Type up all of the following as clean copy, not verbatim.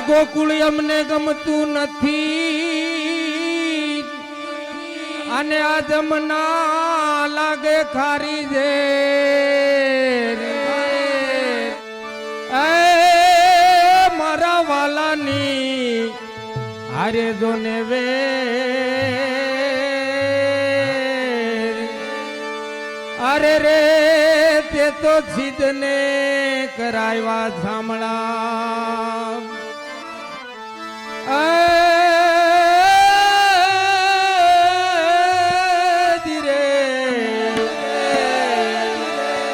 ગોકુળ અમને ગમતું નથી અને આ જમના લાગે ખારી જે મારા વાલાની હારે જોને વે અરે રે તે તો જીદને કરાવ્યા જામણા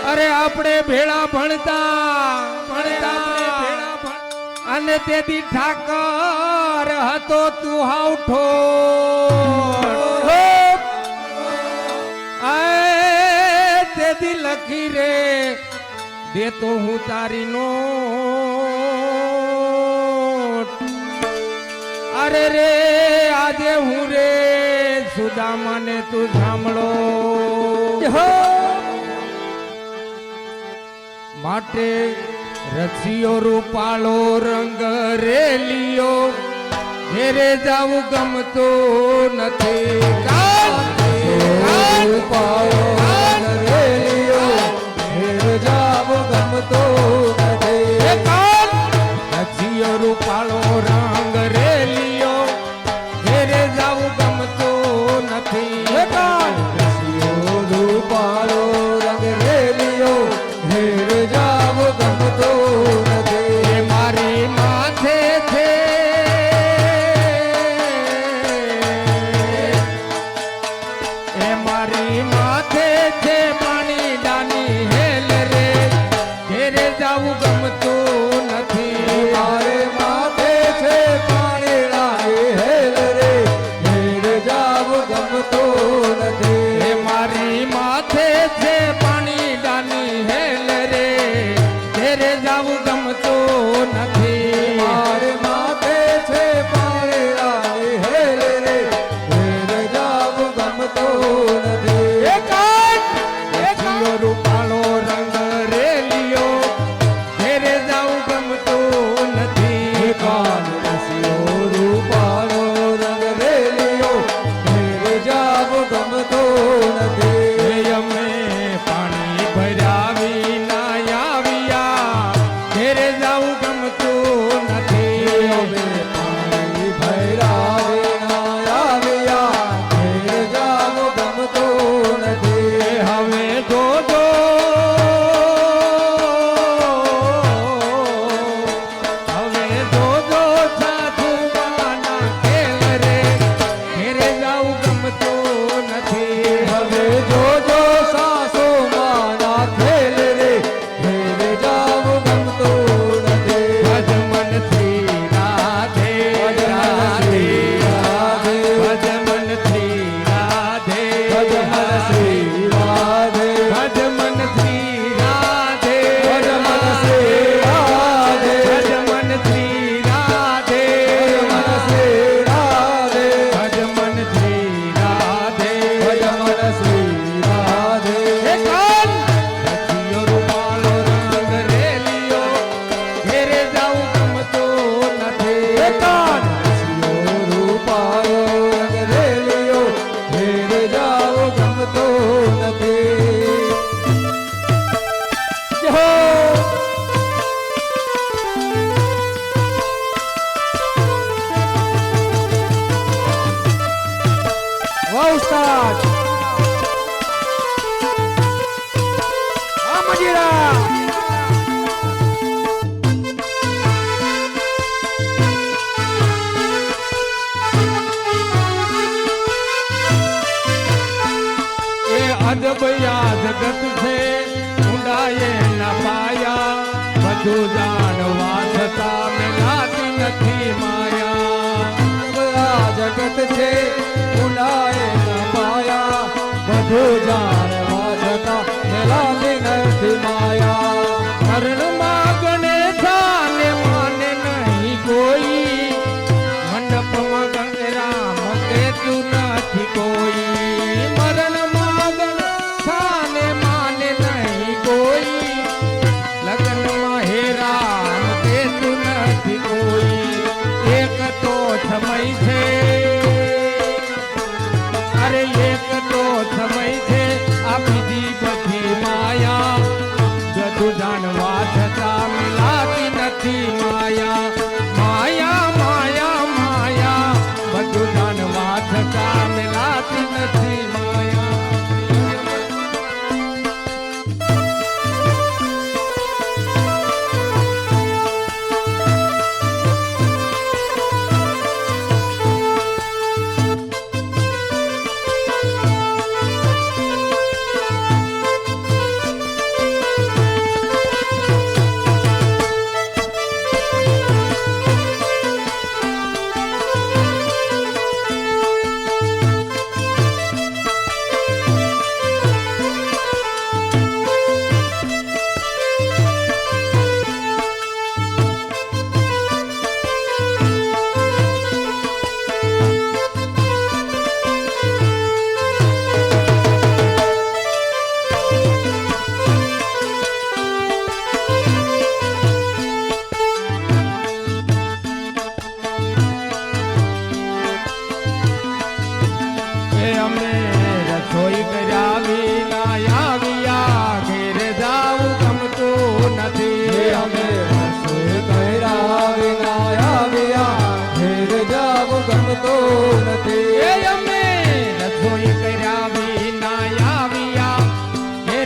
અરે આપણે ભેળા ભણતા અને તેથી ઠાકર હતો તું હાવ ઠોઠ તેથી લખી રે દેતો હું તારી નોટ અરે રે આજે હું રે સુદામાને તું સાંભળો માટે રસિયો રૂપાળો રંગ રેલિયો ઘેરે જાવું ગમતું નથી રૂપાળો રંગ રેલિયો ઘેરે જાવું ગમતું નથી રસિયો રૂપાળો રંગ રેલિયો ઘેરે જાવું ગમતું નથી રસિયો રૂપાળો રંગ રેલિયો ઘેરે જાવું ગમતું નથી મારી માથે છે એ મારી માથે છે પાણી ડાની હેલ રે ઘેરે જાવું ગમતું નથી મારે માથે છે પાણી ડાની હેલ રે ઘેરે જાવું ગમતું નથી મારી માથે છે પાણી ડાની હેલ રે ઘેરે જાવું ગમતું નથી મારે માથે છે પાણી ડાની હેલ રે ઘેરે જાવું ગમતું નથી રસિયો રૂપાળો રંગ રેલિયો ઘેરે જાવું ગમતું નથી રસિયો રૂપાળો રંગ રેલિયો ઘેરે જાવું ગમતું નથી અમે પાણી ભરાવી ના આવ્યા ઘેરે જાવું ગમતું નથી અમે પાણી ભરાવી ના આવ્યા ઘેરે જાવું ગમતું નથી હવે જોજો હવે જોજો સાધુમાના ખેલ રે ઘેરે જાવું ગમતું નથી હવે જોજો સાસુ માના ખેલ રે ઘેરે જાવું ગમતું નથી ભજમનથી રાધે રાધે ભજમનથી રાધે ભજમન શ્રી રાધે ભજમનથી રાધે ભજમન શ્રી રાધે ભજમનથી રાધે ભજમન શ્રી રાધે ભજમનથી રાધે ભજમન શ્રી રાધે રસિયો રૂપાળો રંગ રેલિયો ઘેરે જાવું ગમતું નથી રસિયો રૂપાળો રંગ રેલિયો ઘેરે જાવું ગમતું નથી જય વાહ ઉસ્તાદ આ મજીરા એ અદબ યાદ ગત છે ઊંડાએ ના પાયા બધું જાણવા છતાં મેં લાગી નથી માયા આ જગત છે ઉડાય ન પાયા બધું જાણવા છતાં મેલાવી નથી માયા મરણમાં ગણેશા ને માને નહીં કોઈ મંડપમાં ગંગરામ કેતું નથી કોઈ મરણમાં ગણેશા ને માને નહીં કોઈ લગ્નમાં હેરાન કેતું નથી કોઈ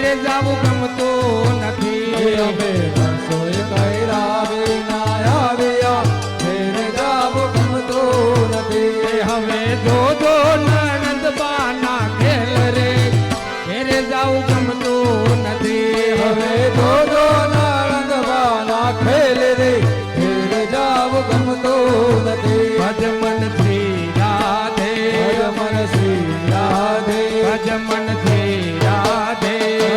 ઘેરે જાવું ગમતું નથી. અમે રસોઈ કર્યા વિના આવ્યા ઘેર જાવું ગમતું નથી. હવે જોજો નણંદ બાના ખેલ રે ઘેરે જાવું ગમતું નથી. હવે જોજો નણંદ બાના ખેલ રે ઘેર જાવું ગમતું નથી. ભજમન શ્રી રાધે ભજમન શ્રી રાધે ભજમન શ્રી રાધે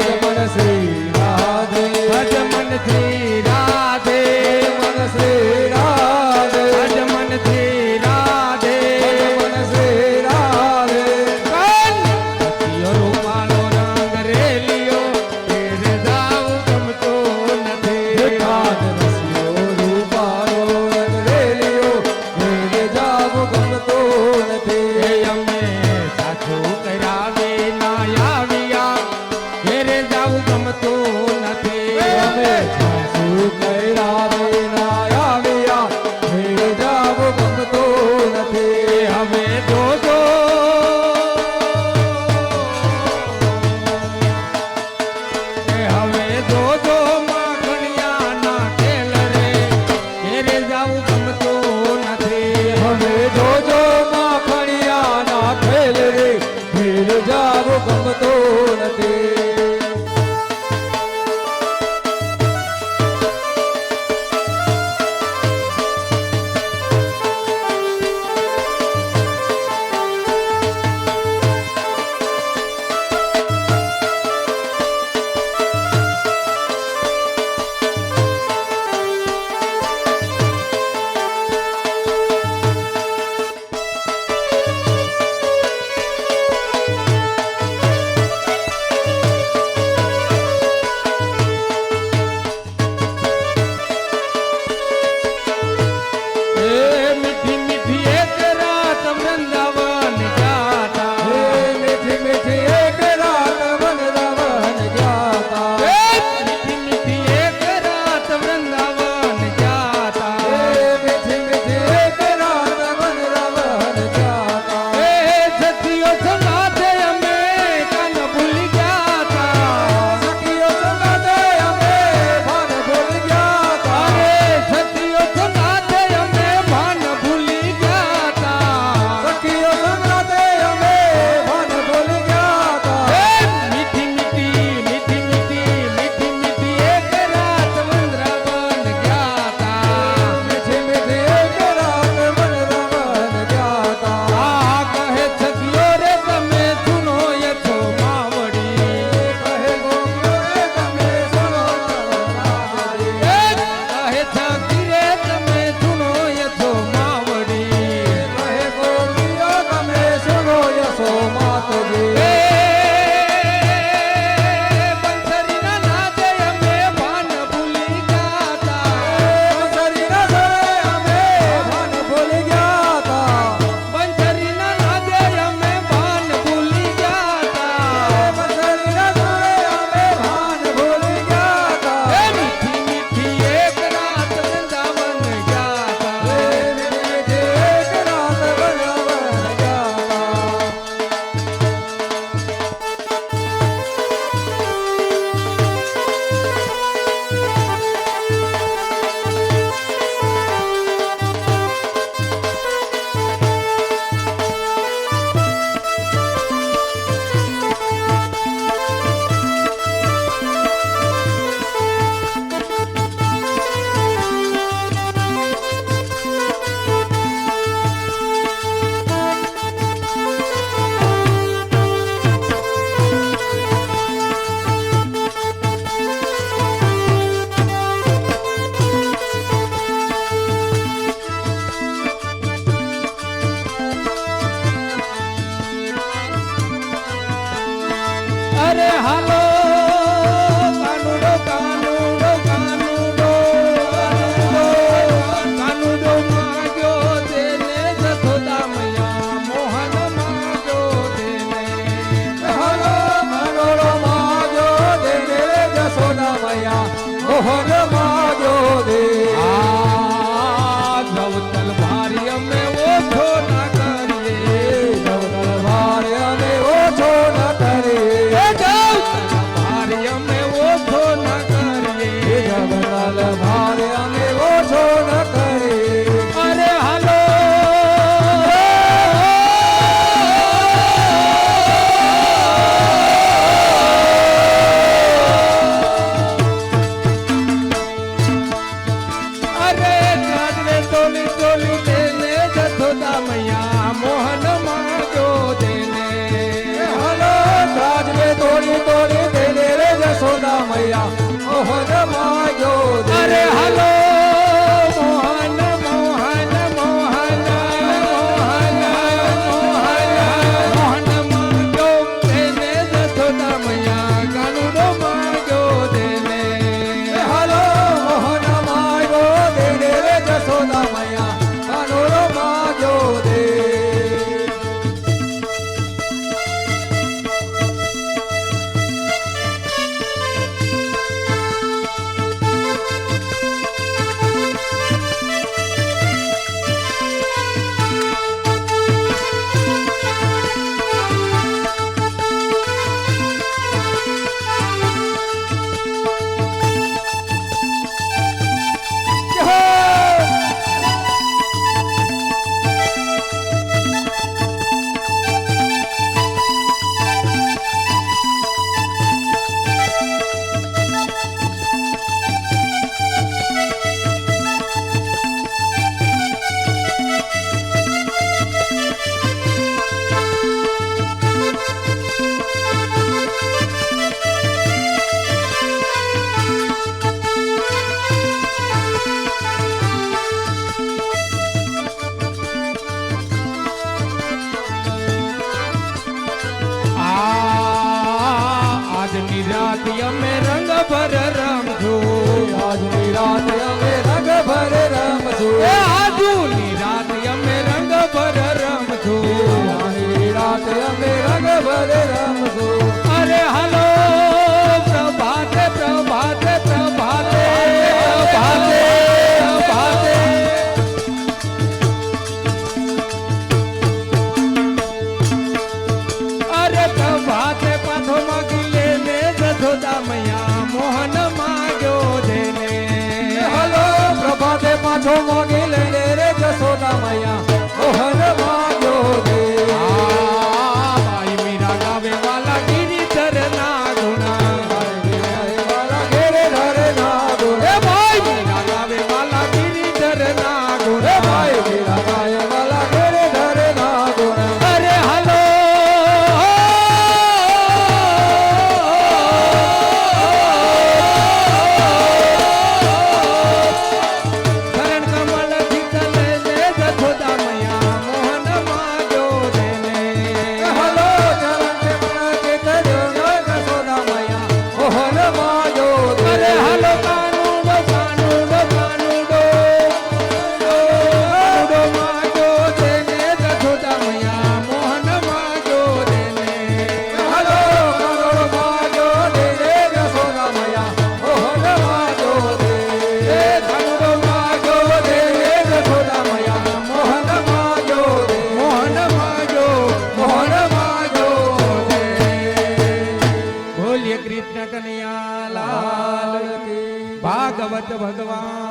ભજમન શ્રી રાધે ભજમન શ્રી રાધે ભજમન શ્રી રાધે ભજમન શ્રી રાધે ભજમન શ્રી રાધે સખીઓ રૂપાલો રંગ રેલિયો ઘેરે જાવું ગમતું નથી. કાન રસિયો રૂપારો રંગ રેલિયો ઘેર જાવું ગમતું નથી. એ અમે સાચું કરાવે ના આવ્યા ઘેરે જાવું ગમતું નથી. અમે સાસુ કર્યા વિના આવ્યા ઘેર જાવું ગમતું નથી. હવે જોજો હવે જોજો માખણિયાના ખેલ રે ઘેરે જાવું ગમતું નથી. હવે જોજો માખણિયાના ખેલ રે ઘેર જાવું ગમતું નથી. એ મીઠી મીઠી એક રાત વૃંદાવન જાતા. હે મીઠી મીઠી એક રાત વૃંદાવન જાતા. મીઠી મીઠી એક રાત વૃંદાવન જાતા. હે મીઠી મીઠી એક રાત વૃંદાવન જાતા. એ સખીઓ સંગાથે અમે કાન ભૂલી ગયા તા. સખીઓ સંગાથે અમે ભાન ભૂલી ગયા તા. અરે સખીઓ સંગાથે અમે ભાન ભૂલી ગયા તા. સખીઓ સંગાથે અમે ભાન ભૂલી ગયા તા. એ મીઠી મીઠી મીઠી મીઠી મીઠી મીઠી એક રાત વૃંદાવન ગયા તા. મીઠી મીઠી એક રાત વૃંદાવન જાતા. આ કહે સખીઓ રે તમે સુનો યથો માવડી. કહે ગોપીઓ રે તમે સુનો નવરારી. કહે સખી રે તમે સુનો યથો માવડી. કહે ગોપીઓ તમે સુનો યશો માતજી. એ બંસરીના નાદે અમે ભાન ભૂલી ગયા તા. બંસરીના સરે અમે ભાન ભૂલી ગયા તા. બંસરીના નાદે અમે ભાન ભૂલી ગયા તા. બંસરીના સરે અમે ભાન ભૂલી ગયા તા. એ મીઠી મીઠી એક રાત વૃંદાવન ગયા તા. હે મીઠી મીઠી એક રાત વૃંદાવન જાતા. અરે હાલો કાનુડો કાનુડો કાનુડો કાનુડો માગ્યો તેને જશોદા મૈયા મોહન માગ્યો તેને. હલો મનોરો માજો દે જશોદા મૈયા મોહન માજો દે. આ જવતલ ભારી અમે ઓછો ના કરીએ. જવતલ ભારે અમે ઓછો ન કરીએ. એ જવતલ ભારી જશોદા મૈયા કાનુડો માગ્યો દેને હાલો મોહન માગ્યો દેને રે જશોદા મૈયા કાનુડો માગ્યો દે આજની રાત અમે રંગ ભર રમશું આજની રાત અમે રંગ ભર રમશું એ આજની રાત અમે રંગ ભર રમશું આજની રાત અમે રંગ ભર રમશું અરે હાલો પ્રભાતે પ્રભાતે પ્રભાતે પ્રભાતે પ્રભાતે અરે પ્રભાતે પાછો માગી લેને જશોદા મૈયા મોહન માગ્યો દેને હલો પ્રભાતે પાછો મોગી લઈને રે જશોદા મૈયા મોહન માગ્યો દે ભાઈ મીરા ગાવે વાલા ગિરિધર ના ગુણા વાલા ઘેરે ધરે ના ગુણ એ ભાઈ મીરા ગાવે વાલા ગિરિધર ના રે ગુણા ભાઈ વીરા ગાય વાલા ઘેરે ધરે ના ગુણ અરે હાલો શરણ કમળ થી ચલે જશોદા મૈયા મોહન માગ્યો દેને હલો ચરણ કે મને કર્યો જશોદા મૈયા મોહન માગ્યો દે અરે હાલો કાનુડો કાનુડો કાનુડો કાનુડો માગ્યો દેને જશોદા મૈયા મોહન માગ્યો દેને હલો કરોડ માગ્યો દે રે જશોદા મૈયા મોહન માગ્યો દે એ કાનુડો માગ્યો દેને જશોદા મૈયા મોહન માગ્યો દે મોહન માગ્યો મોહન માગ્યો દે બોલીએ કૃષ્ણ કનૈયા લાલ કી ભાગવત ભગવાન